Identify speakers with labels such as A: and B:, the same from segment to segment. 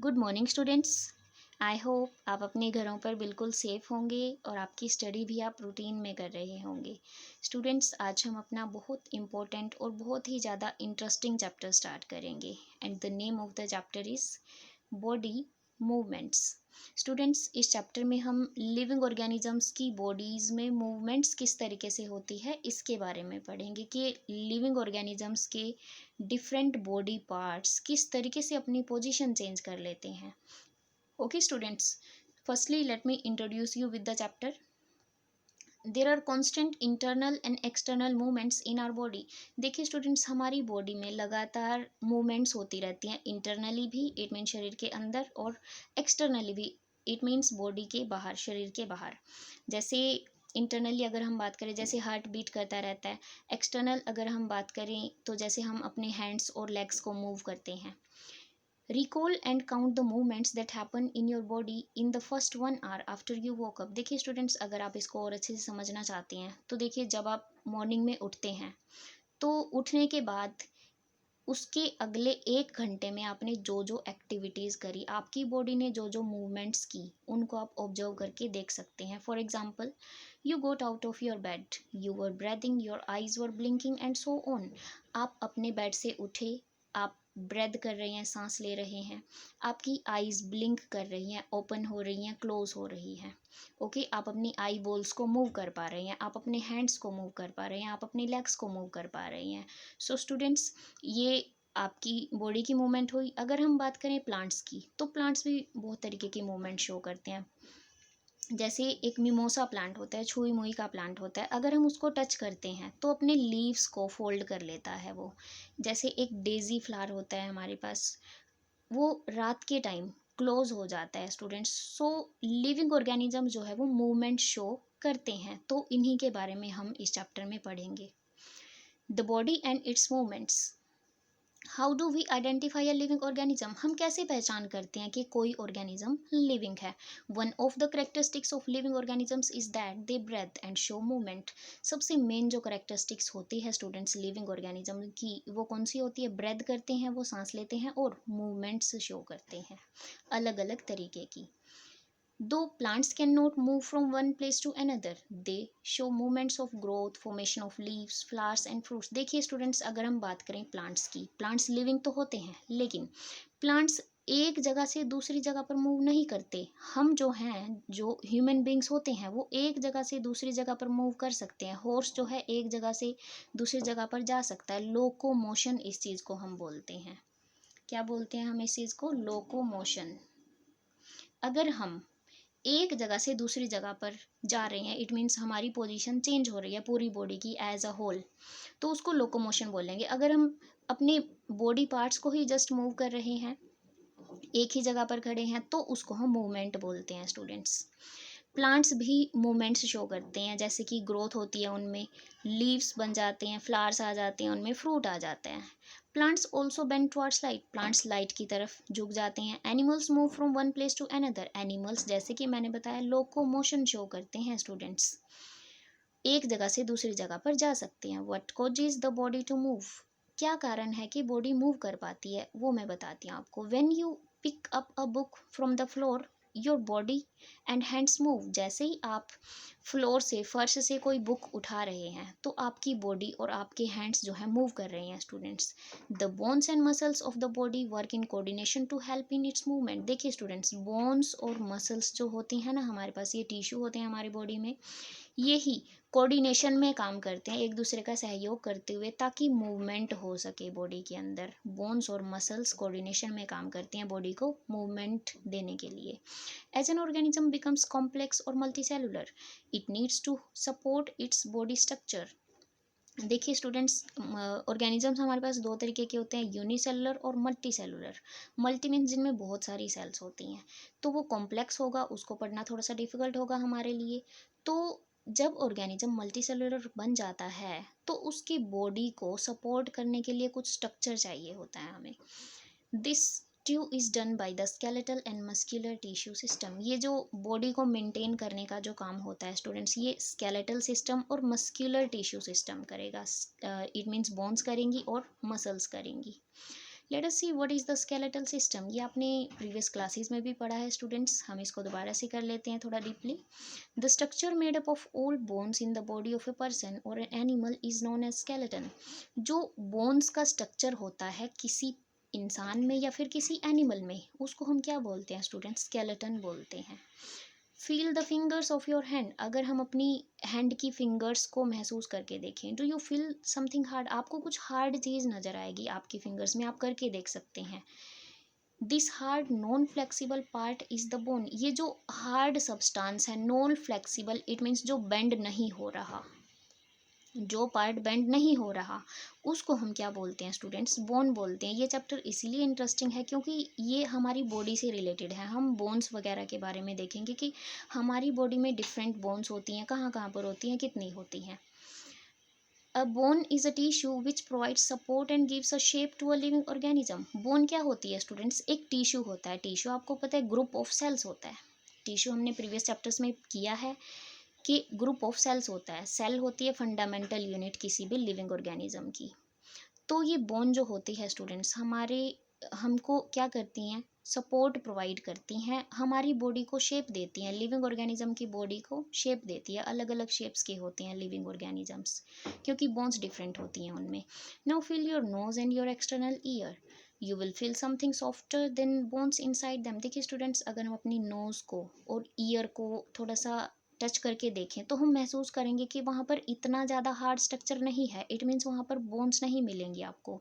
A: Good morning students. I hope आप अपने घरों पर बिल्कुल सेफ़ होंगे और आपकी स्टडी भी आप रूटीन में कर रहे होंगे। स्टूडेंट्स, आज हम अपना बहुत इम्पोर्टेंट और बहुत ही ज़्यादा इंटरेस्टिंग चैप्टर स्टार्ट करेंगे and the name of the chapter is body movements. Students, इस चैप्टर में हम लिविंग ऑर्गेनिजम्स की बॉडीज़ में मूवमेंट्स किस तरीके से होती है इसके बारे में पढ़ेंगे कि लिविंग ऑर्गेनिजम्स के डिफरेंट बॉडी पार्ट्स किस तरीके से अपनी पोजीशन चेंज कर लेते हैं। Okay students, firstly let me introduce you with the chapter. There are constant internal and external movements in our body. देखिए स्टूडेंट्स, हमारी बॉडी में लगातार मूवमेंट्स होती रहती हैं, इंटरनली भी इट मीन शरीर के अंदर, और एक्सटर्नली भी इट मीन्स बॉडी के बाहर, शरीर के बाहर। जैसे इंटरनली अगर हम बात करें, जैसे हार्ट बीट करता रहता है। एक्सटर्नल अगर हम बात करें तो जैसे हम अपने हैंड्स और लेग्स को मूव करते हैं। Recall and count the movements that happen in your body in the first 1 hour after you woke up। देखिए स्टूडेंट्स, अगर आप इसको और अच्छे से समझना चाहते हैं तो देखिए, जब आप मॉर्निंग में उठते हैं तो उठने के बाद उसके अगले 1 घंटे में आपने जो जो एक्टिविटीज़ करी, आपकी बॉडी ने जो जो मूवमेंट्स की, उनको आप ऑब्जर्व करके देख सकते हैं। For example, you got out of your bed, you were breathing, your eyes were blinking and so on. आप अपने बेड से उठे, आप ब्रेद कर रहे हैं, सांस ले रहे हैं, आपकी आइज ब्लिंक कर रही हैं, ओपन हो रही हैं, क्लोज हो रही हैं। ओके, आप अपनी आई बॉल्स को मूव कर पा रहे हैं, आप अपने हैंड्स को मूव कर पा रहे हैं, आप अपने लेग्स को मूव कर पा रही हैं। सो स्टूडेंट्स, ये आपकी बॉडी की मूवमेंट हुई। अगर हम बात करें प्लांट्स की, तो प्लांट्स भी बहुत तरीके की मूवमेंट शो करते हैं। जैसे एक मिमोसा प्लांट होता है, छुई मुई का प्लांट होता है, अगर हम उसको टच करते हैं तो अपने लीव्स को फोल्ड कर लेता है वो। जैसे एक डेजी फ्लावर होता है हमारे पास, वो रात के टाइम क्लोज हो जाता है स्टूडेंट्स। सो लिविंग ऑर्गेनिज्म जो है वो मूवमेंट शो करते हैं, तो इन्हीं के बारे में हम इस चैप्टर में पढ़ेंगे। The body and its movements. How do we identify a living organism. हम कैसे पहचान करते हैं कि कोई ऑर्गेनिज्म लिविंग है। One of the characteristics of living organisms is that they breathe and show movement. सबसे मेन जो करेक्टरिस्टिक्स होती है स्टूडेंट्स लिविंग ऑर्गेनिज्म की, वो कौन सी होती है? ब्रेथ करते हैं, वो सांस लेते हैं, और मूवमेंट्स शो करते हैं अलग अलग तरीके की। Though plants cannot move from one place to another, they show movements of growth, formation of leaves, flowers and fruits। देखिए स्टूडेंट्स, अगर हम बात करें प्लांट्स की, प्लांट्स लिविंग तो होते हैं, लेकिन प्लांट्स एक जगह से दूसरी जगह पर मूव नहीं करते। हम जो हैं, जो ह्यूमन बींग्स होते हैं, वो एक जगह से दूसरी जगह पर मूव कर सकते हैं। हॉर्स जो है एक जगह से दूसरी जगह पर जा सकता है। लोको मोशन इस चीज़ को हम बोलते हैं। क्या बोलते हैं हम इस चीज़ को? लोको मोशन। अगर हम एक जगह से दूसरी जगह पर जा रहे हैं, इट मीन्स हमारी पोजीशन चेंज हो रही है पूरी बॉडी की एज अ होल, तो उसको लोकोमोशन बोलेंगे। अगर हम अपने बॉडी पार्ट्स को ही जस्ट मूव कर रहे हैं, एक ही जगह पर खड़े हैं, तो उसको हम मूवमेंट बोलते हैं स्टूडेंट्स। प्लांट्स भी मूवमेंट्स शो करते हैं, जैसे कि ग्रोथ होती है, उनमें लीव्स बन जाते हैं, फ्लावर्स आ जाते हैं, उनमें फ्रूट आ जाते हैं। Plants also bend towards light. Plants light की तरफ झुक जाते हैं। Animals move from one place to another. Animals, जैसे कि मैंने बताया, लोकोमोशन शो करते हैं स्टूडेंट्स, एक जगह से दूसरी जगह पर जा सकते हैं। What causes the body to move. क्या कारण है कि बॉडी मूव कर पाती है, वो मैं बताती हूँ आपको। When you pick up a book from the floor, your body and hands move. जैसे ही आप फ्लोर से, फर्श से कोई बुक उठा रहे हैं, तो आपकी बॉडी और आपके हैंड्स जो है मूव कर रहे हैं students. The bones and muscles of the body work in coordination to help in its movement. देखिए स्टूडेंट्स, बोन्स और मसल्स जो होती हैं ना हमारे पास, ये टिश्यू होते हैं हमारी बॉडी में, ये ही कोऑर्डिनेशन में काम करते हैं, एक दूसरे का सहयोग करते हुए, ताकि मूवमेंट हो सके बॉडी के अंदर। बोन्स और मसल्स कोऑर्डिनेशन में काम करते हैं बॉडी को मूवमेंट देने के लिए। As an organism becomes complex और multicellular, it needs to support its body structure. देखिए स्टूडेंट्स, ऑर्गेनिजम्स हमारे पास दो तरीके के होते हैं, यूनिसेलुलर और मल्टी सेलुलर। मल्टी मीन्स जिनमें बहुत सारी सेल्स होती हैं, तो वो कॉम्प्लेक्स होगा, उसको पढ़ना थोड़ा सा डिफिकल्ट होगा हमारे लिए। तो जब ऑर्गेनिज्म मल्टी सेलुलर बन जाता है, तो उसकी बॉडी को सपोर्ट करने के लिए कुछ स्ट्रक्चर चाहिए होता है हमें। This two is done by the skeletal and muscular tissue system. ये जो बॉडी को मेंटेन करने का जो काम होता है स्टूडेंट्स, ये स्केलेटल सिस्टम और मस्कुलर टिश्यू सिस्टम करेगा। इट मीन्स बोन्स करेंगी और मसल्स करेंगी। Let us see what is the skeletal system. ये आपने प्रीवियस क्लासेस में भी पढ़ा है स्टूडेंट्स, हम इसको दोबारा से कर लेते हैं थोड़ा deeply. The structure made up of all bones in the body of a person और an animal is known as skeleton. जो बोन्स का स्ट्रक्चर होता है किसी इंसान में या फिर किसी एनिमल में, उसको हम क्या बोलते हैं स्टूडेंट्स? स्केलेटन बोलते हैं। Feel the fingers of your hand. अगर हम अपनी हैंड की फिंगर्स को महसूस करके देखें, do you feel something hard? आपको कुछ हार्ड चीज़ नज़र आएगी आपकी फिंगर्स में, आप करके देख सकते हैं। This hard non flexible part is the bone. ये जो हार्ड सब्सटेंस है, नॉन फ्लेक्सिबल, इट मीन्स जो बेंड नहीं हो रहा, जो पार्ट बेंड नहीं हो रहा, उसको हम क्या बोलते हैं स्टूडेंट्स? बोन बोलते हैं। ये चैप्टर इसीलिए इंटरेस्टिंग है क्योंकि ये हमारी बॉडी से रिलेटेड है। हम बोन्स वगैरह के बारे में देखेंगे कि हमारी बॉडी में डिफरेंट बोन्स होती हैं, कहाँ कहाँ पर होती हैं, कितनी होती हैं। A bone is a tissue which provides support and gives a shape to a living organism. Bone क्या होती है स्टूडेंट्स? एक टिश्यू होता है। टिश्यू आपको पता है ग्रुप ऑफ सेल्स होता है। टिश्यू हमने प्रीवियस चैप्टर्स में किया है कि ग्रुप ऑफ सेल्स होता है। सेल होती है फंडामेंटल यूनिट किसी भी लिविंग ऑर्गेनिज्म की। तो ये बोन जो होती है स्टूडेंट्स, हमारे हमको क्या करती हैं? सपोर्ट प्रोवाइड करती हैं, हमारी बॉडी को शेप देती हैं। लिविंग ऑर्गेनिज्म की बॉडी को शेप देती है। अलग अलग शेप्स के होते हैं लिविंग ऑर्गेनिजम्स, क्योंकि बोन्स डिफरेंट होती हैं उनमें। Now feel your nose and your external ear. You will feel something softer then bones inside them. देखिए स्टूडेंट्स, अगर हम अपनी नोज को और ईयर को थोड़ा सा टच करके देखें तो हम महसूस करेंगे कि वहाँ पर इतना ज़्यादा हार्ड स्ट्रक्चर नहीं है। इट मीन्स वहाँ पर बोन्स नहीं मिलेंगी आपको,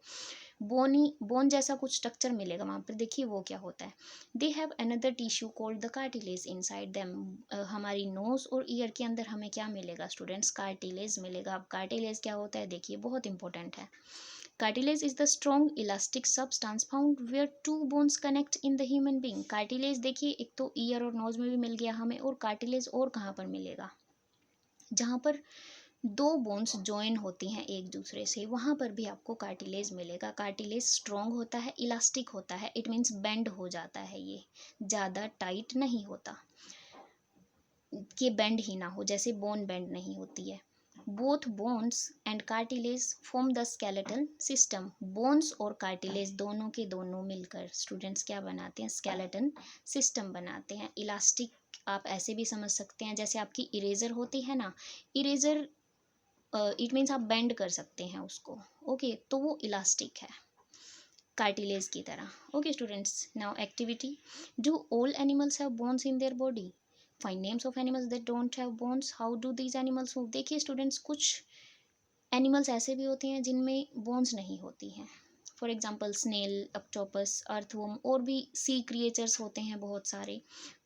A: बोन जैसा कुछ स्ट्रक्चर मिलेगा वहाँ पर। देखिए वो क्या होता है। They have another tissue called the cartilage inside them. हमारी नोज और ईयर के अंदर हमें क्या मिलेगा स्टूडेंट्स? कार्टिलेज मिलेगा। अब कार्टिलेज क्या होता है? देखिए बहुत इंपॉर्टेंट है। Cartilage is the strong elastic substance found where two bones connect in the human being. Cartilage देखिए, एक तो ईयर और नोज में भी मिल गया हमें, और कार्टिलेज और कहाँ पर मिलेगा? जहाँ पर दो बोन्स जॉइन होती हैं एक दूसरे से, वहाँ पर भी आपको कार्टिलेज मिलेगा। कार्टिलेज स्ट्रॉन्ग होता है, इलास्टिक होता है, इट मीन्स बेंड हो जाता है, ये ज़्यादा टाइट नहीं होता कि बेंड ही ना हो, जैसे बोन बेंड नहीं होती है। Both bones and cartilage form the skeletal system. Bones और कार्टिलेज दोनों के दोनों मिलकर स्टूडेंट्स क्या बनाते हैं? स्केलेटन सिस्टम बनाते हैं। इलास्टिक आप ऐसे भी समझ सकते हैं, जैसे आपकी इरेजर होती है ना, इरेजर इट मीन्स आप बेंड कर सकते हैं उसको, ओके, तो वो इलास्टिक है कार्टिलेज की तरह। Okay students, now activity. Do all animals have bones in their body? Find names of animals that don't have bones. How do these animals move? देखिए स्टूडेंट्स, कुछ एनिमल्स ऐसे भी होते हैं जिनमें बोन्स नहीं होती हैं। For example snail, octopus, earthworm, और भी सी क्रिएचर्स होते हैं बहुत सारे।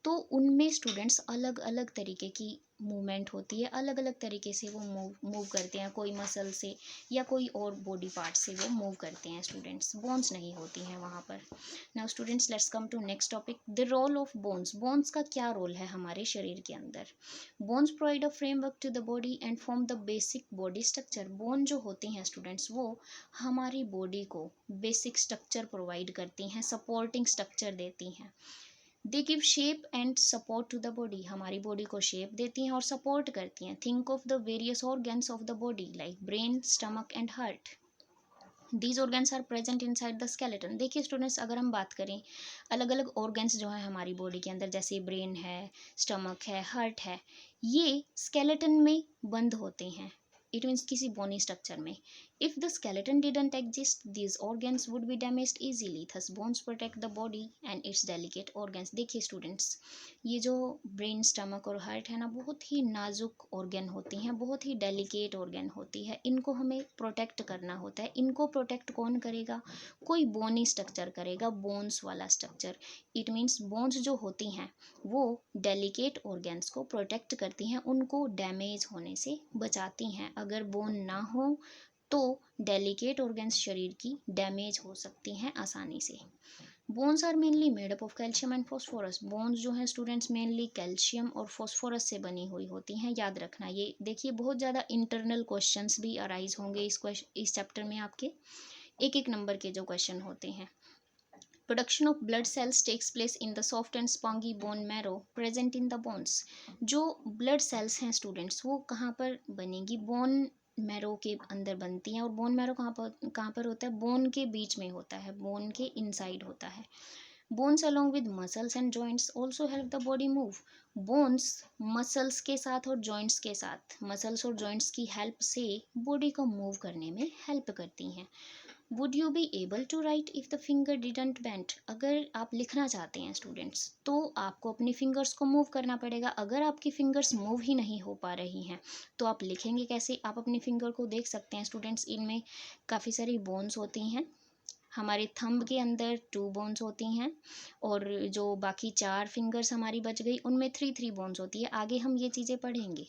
A: तो उनमें स्टूडेंट्स अलग अलग तरीके की मूवमेंट होती है, अलग अलग तरीके से वो मूव करते हैं। कोई मसल से या कोई और बॉडी पार्ट से वो मूव करते हैं स्टूडेंट्स, बोन्स नहीं होती हैं वहाँ पर। Now students, let's come to next topic, the role of bones. Bones का क्या रोल है हमारे शरीर के अंदर? Bones provide a framework to the body and form the basic body structure. Bone जो होती हैं स्टूडेंट्स, वो हमारी बॉडी को बेसिक स्ट्रक्चर प्रोवाइड करती हैं, सपोर्टिंग स्ट्रक्चर देती हैं। They give shape and support to the body. हमारी बॉडी को शेप देती हैं और सपोर्ट करती हैं। Think of the various organs of the body like brain, stomach and heart. These organs are present inside the skeleton. देखिए students, अगर हम बात करें अलग अलग ऑर्गन्स जो है हमारी बॉडी के अंदर, जैसे ब्रेन है, स्टमक है, हार्ट है, ये स्केलेटन में बंद होते हैं। इट मीन्स किसी बोनी स्ट्रक्चर में। If the skeleton didn't exist, these organs would be damaged easily. Thus bones protect the body and its delicate organs. देखिए स्टूडेंट्स, ये जो ब्रेन, स्टमक और हार्ट है ना, बहुत ही नाजुक ऑर्गन होती हैं, बहुत ही डेलिकेट ऑर्गन होती है। इनको हमें प्रोटेक्ट करना होता है। इनको प्रोटेक्ट कौन करेगा? कोई बोनी स्ट्रक्चर करेगा, बोन्स वाला स्ट्रक्चर। इट मीन्स बोन्स जो होती हैं वो डेलिकेट ऑर्गन्स को प्रोटेक्ट करती हैं, उनको डैमेज होने से बचाती हैं। अगर बोन ना हो तो डेलिकेट ऑर्गन्स शरीर की डैमेज हो सकती हैं आसानी से। Bones are mainly made up of calcium and phosphorus. Bones जो हैं स्टूडेंट्स मेनली कैल्शियम और फॉस्फोरस से बनी हुई होती हैं, याद रखना। ये देखिए बहुत ज़्यादा इंटरनल क्वेश्चंस भी अराइज होंगे इस चैप्टर में आपके, एक एक नंबर के जो क्वेश्चन होते हैं। Production of blood cells takes place in the soft and spongy bone marrow present in the bones. जो ब्लड सेल्स हैं स्टूडेंट्स, वो कहाँ पर बनेंगी? बोन मैरो के अंदर बनती हैं। और बोन मैरो कहाँ पर होता है? बोन के बीच में होता है, बोन के इनसाइड होता है। Bones along with muscles and joints also help the body move. Bones muscles के साथ और जॉइंट्स के साथ, मसल्स और जॉइंट्स की हेल्प से बॉडी को मूव करने में हेल्प करती हैं। Would you be able to write if the finger didn't bent? अगर आप लिखना चाहते हैं स्टूडेंट्स, तो आपको अपनी फिंगर्स को मूव करना पड़ेगा। अगर आपकी फिंगर्स मूव ही नहीं हो पा रही हैं तो आप लिखेंगे कैसे? आप अपनी फिंगर को देख सकते हैं स्टूडेंट्स, इनमें काफ़ी सारी बोन्स होती हैं। हमारे थंब के अंदर 2 बोन्स होती हैं, और जो बाकी 4 फिंगर्स हमारी बच गई उनमें 3 बोन्स होती है। आगे हम ये चीज़ें पढ़ेंगे।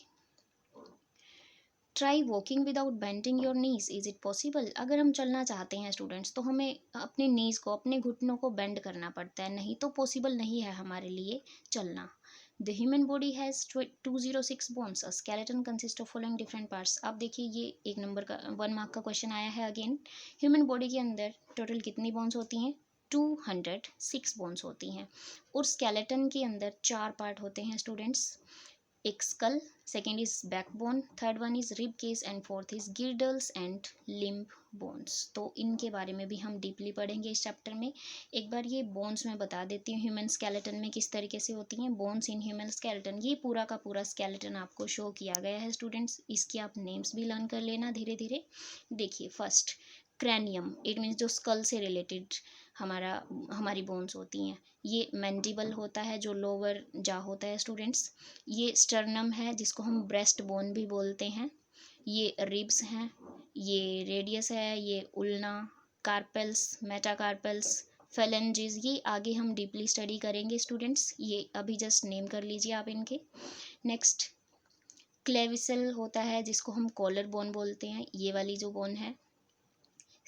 A: Try walking without bending your knees, is it possible? अगर हम चलना चाहते हैं स्टूडेंट्स, तो हमें अपने नीज को, अपने घुटनों को बेंड करना पड़ता है, नहीं तो पॉसिबल नहीं है हमारे लिए चलना। The human body has 206 bones, a skeleton consist of following different parts. अब देखिए, ये 1 नंबर का 1 मार्क का क्वेश्चन आया है अगेन। ह्यूमन बॉडी के अंदर टोटल कितनी बोन्स होती हैं? 206 बोन्स होती हैं। और स्केलेटन के अंदर 4 पार्ट होते हैं स्टूडेंट्स। एक skull, second is backbone, third one is rib case and fourth is girdles and limb bones. तो इनके बारे में भी हम डीपली पढ़ेंगे इस चैप्टर में। एक बार ये बोन्स मैं बता देती हूँ ह्यूमन स्केलेटन में किस तरीके से होती हैं। बोन्स इन ह्यूमन स्केलेटन, ये पूरा का पूरा स्केलेटन आपको शो किया गया है स्टूडेंट्स। इसके आप नेम्स भी लर्न कर लेना धीरे धीरे। देखिए, फर्स्ट क्रैनियम, इट मीन्स जो स्कल से रिलेटेड हमारी बोन्स होती हैं। ये मैंडिबल होता है, जो लोअर जा होता है स्टूडेंट्स। ये स्टर्नम है, जिसको हम ब्रेस्ट बोन भी बोलते हैं। ये रिब्स हैं, ये रेडियस है, ये उल्ना, कार्पेल्स, मेटाकार्पेल्स, फेलेंजेस, ये आगे हम डीपली स्टडी करेंगे स्टूडेंट्स। ये अभी जस्ट नेम कर लीजिए आप इनके। नेक्स्ट क्लेविसल होता है, जिसको हम कॉलर बोन बोलते हैं, ये वाली जो बोन है।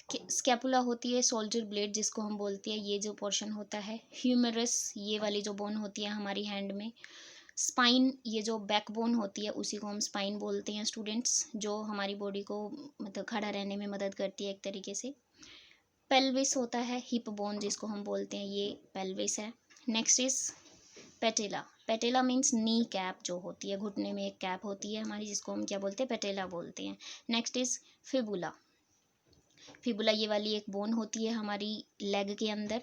A: स्कैपुला होती है, सोल्जर ब्लेड जिसको हम बोलते हैं, ये जो पोर्शन होता है। ह्यूमरस, ये वाली जो बोन होती है हमारी हैंड में। स्पाइन, ये जो बैकबोन होती है उसी को हम स्पाइन बोलते हैं स्टूडेंट्स, जो हमारी बॉडी को मतलब खड़ा रहने में मदद करती है एक तरीके से। पेल्विस होता है, हिप बोन जिसको हम बोलते हैं, ये पेल्विस है। Next is patella. Patella means knee cap जो होती है, घुटने में एक कैप होती है हमारी, जिसको हम क्या बोलते हैं? पेटेला बोलते हैं। Next is fibula. फिबुला ये वाली एक बोन होती है हमारी लेग के अंदर।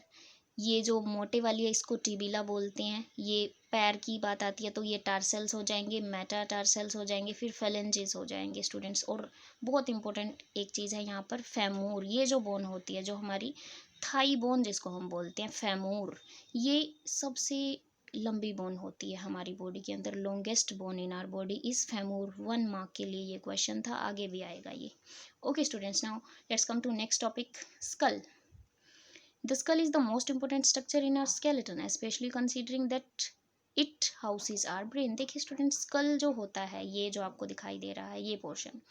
A: ये जो मोटे वाली है इसको टिबिला बोलते हैं। ये पैर की बात आती है तो ये टार्सल्स हो जाएंगे, मेटा टार्सल्स हो जाएंगे, फिर फेलेंजेस हो जाएंगे स्टूडेंट्स। और बहुत इंपॉर्टेंट एक चीज़ है यहाँ पर, फेमूर, ये जो बोन होती है, जो हमारी थाई बोन जिसको हम बोलते हैं, फेमूर, ये सबसे लंबी बोन होती है हमारी बॉडी के अंदर। Longest bone in our body is femur. 1 mark के लिए ये क्वेश्चन था, आगे भी आएगा ये। Okay students, now let's come to next topic, skull. The skull is the most important structure in our skeleton, especially considering that it houses our brain. देखिए student, school जो होता है, ये जो आपको दिखाई दे रहा है, ये पोर्शन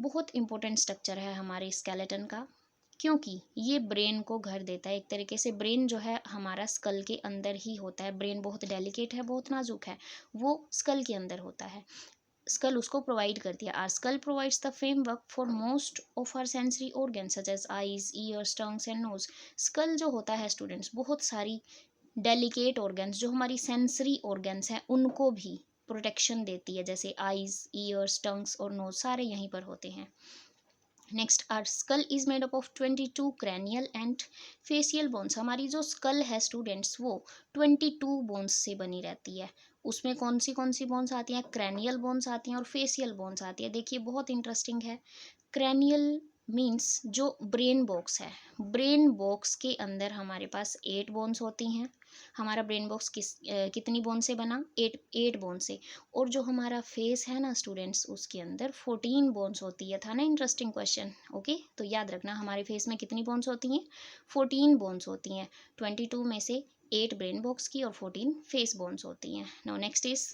A: बहुत इंपॉर्टेंट स्ट्रक्चर है हमारे स्केलेटन का, क्योंकि ये ब्रेन को घर देता है एक तरीके से। ब्रेन जो है हमारा स्कल के अंदर ही होता है। ब्रेन बहुत डेलिकेट है, बहुत नाजुक है, वो स्कल के अंदर होता है। स्कल उसको प्रोवाइड करती है। Our skull provides the framework for most of our sensory organ such as eyes, ears, tongues and nose. Skull जो होता है स्टूडेंट्स, बहुत सारी डेलिकेट ऑर्गन्स, जो हमारी सेंसरी ऑर्गन्स हैं, उनको भी प्रोटेक्शन देती है, जैसे आईज, ईयर्स, टंग्स और नोज, सारे यहीं पर होते हैं। Next, our skull is made up of 22 cranial and facial bones. हमारी जो स्कल है स्टूडेंट्स, वो 22 बोन्स से बनी रहती है। उसमें कौन सी बोन्स आती हैं? क्रैनियल बोन्स आती हैं और फेशियल बोन्स आती है। देखिए, बहुत इंटरेस्टिंग है। क्रैनियल मीन्स जो ब्रेन बॉक्स है, ब्रेन बॉक्स के अंदर हमारे पास 8 बोन्स होती हैं। हमारा ब्रेन बॉक्स कितनी बोन से बना? 8 बोन से। और जो हमारा फेस है ना स्टूडेंट्स, उसके अंदर 14 बोन्स होती है। था ना इंटरेस्टिंग क्वेश्चन? ओके, तो याद रखना, हमारे फेस में कितनी बोन्स होती हैं? 14 बोन्स होती हैं। 22 में से 8 ब्रेन बॉक्स की और 14 फेस बोन्स होती हैं। Now next is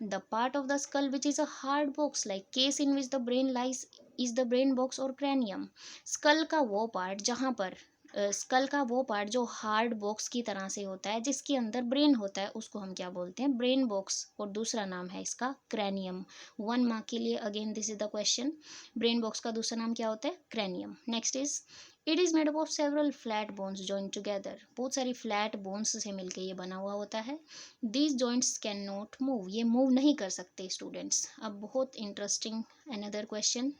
A: the part of the skull which is a hard box like case in which the brain lies is the brain box और क्रैनियम। स्कल का वो पार्ट जहाँ पर school का वो पार्ट जो हार्ड बॉक्स की तरह से होता है, जिसके अंदर ब्रेन होता है, उसको हम क्या बोलते हैं? Brain box. और दूसरा नाम है इसका क्रैनियम। 1 मार्क के लिए again this is the question. Brain box का दूसरा नाम क्या होता है? Cranium. Next is it is made up of several flat bones joint together. बहुत सारी फ्लैट बोन्स से मिलकर ये बना हुआ होता है। These joints can not move, ये मूव नहीं कर सकते स्टूडेंट्स। अब बहुत interesting another question,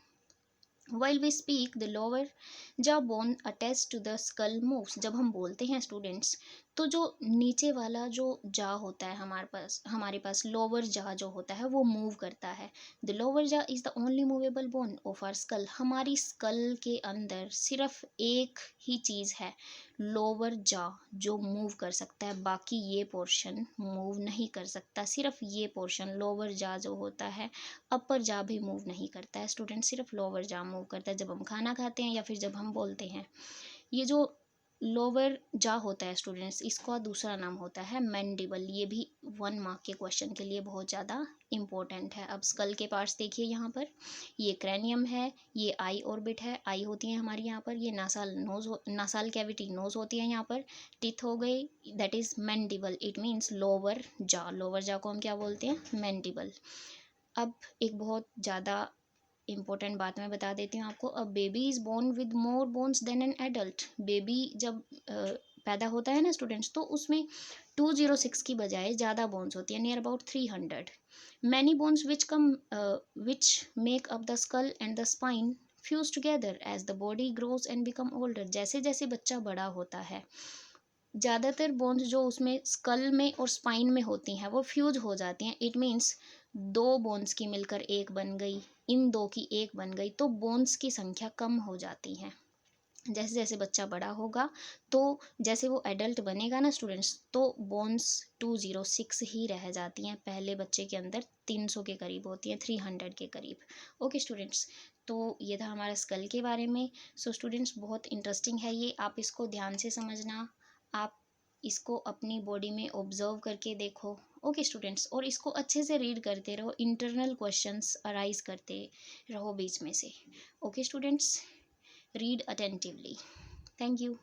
A: While we speak, the lower jaw bone attached to the skull moves. जब हम बोलते हैं स्टूडेंट्स, तो जो नीचे वाला जो जा होता है हमारे पास लोअर जा जो होता है वो मूव करता है. The lower jaw is the only movable bone of our skull. हमारी स्कल के अंदर सिर्फ एक ही चीज़ है, लोअर जा, जो मूव कर सकता है. बाकी ये पोर्शन मूव नहीं कर सकता. सिर्फ ये पोर्शन लोअर जा जो होता है, अपर जा भी मूव नहीं करता है स्टूडेंट. सिर्फ लोअर जा मूव करता है जब हम खाना खाते हैं या फिर जब हम बोलते हैं. ये जो लोअर जा होता है स्टूडेंट्स, इसका दूसरा नाम होता है मैंडिबल. ये भी 1 मार्क के क्वेश्चन के लिए बहुत ज़्यादा इंपॉर्टेंट है. अब स्कल के पार्ट्स देखिए यहाँ पर. ये क्रैनियम है, ये आई ऑर्बिट है, आई होती है हमारी यहाँ पर. ये नासाल कैविटी, नोज होती है यहाँ पर. टिथ हो गई, that is mandible. It means lower जा. लोअर जा को हम क्या बोलते हैं? मैंडिबल. अब एक बहुत ज़्यादा इम्पोर्टेंट बात मैं बता देती हूँ आपको. A baby is born with more bones than an adult. Baby जब पैदा होता है ना स्टूडेंट्स, तो उसमें 206 की बजाय ज़्यादा बोन्स होती है, near about 300. Many bones which make up the skull and the spine fuse together as the body grows and become older. जैसे जैसे बच्चा बड़ा होता है, ज़्यादातर बोन्स जो उसमें स्कल में और स्पाइन में होती हैं वो फ्यूज हो जाती हैं. इट मीन्स 2 बोन्स की मिलकर एक बन गई, इन 2 की एक बन गई, तो बोन्स की संख्या कम हो जाती है. जैसे जैसे बच्चा बड़ा होगा, तो जैसे वो एडल्ट बनेगा ना स्टूडेंट्स, तो बोन्स 206 ही रह जाती हैं. पहले बच्चे के अंदर 300 के करीब होती हैं, 300 के करीब. ओके स्टूडेंट्स, तो ये था हमारा स्कल के बारे में. सो स्टूडेंट्स, बहुत इंटरेस्टिंग है ये. आप इसको ध्यान से समझना. आप इसको अपनी बॉडी में ऑब्जर्व करके देखो. ओके स्टूडेंट्स, और इसको अच्छे से रीड करते रहो. इंटरनल क्वेश्चंस अराइज करते रहो बीच में से. Okay students, read attentively. Thank you.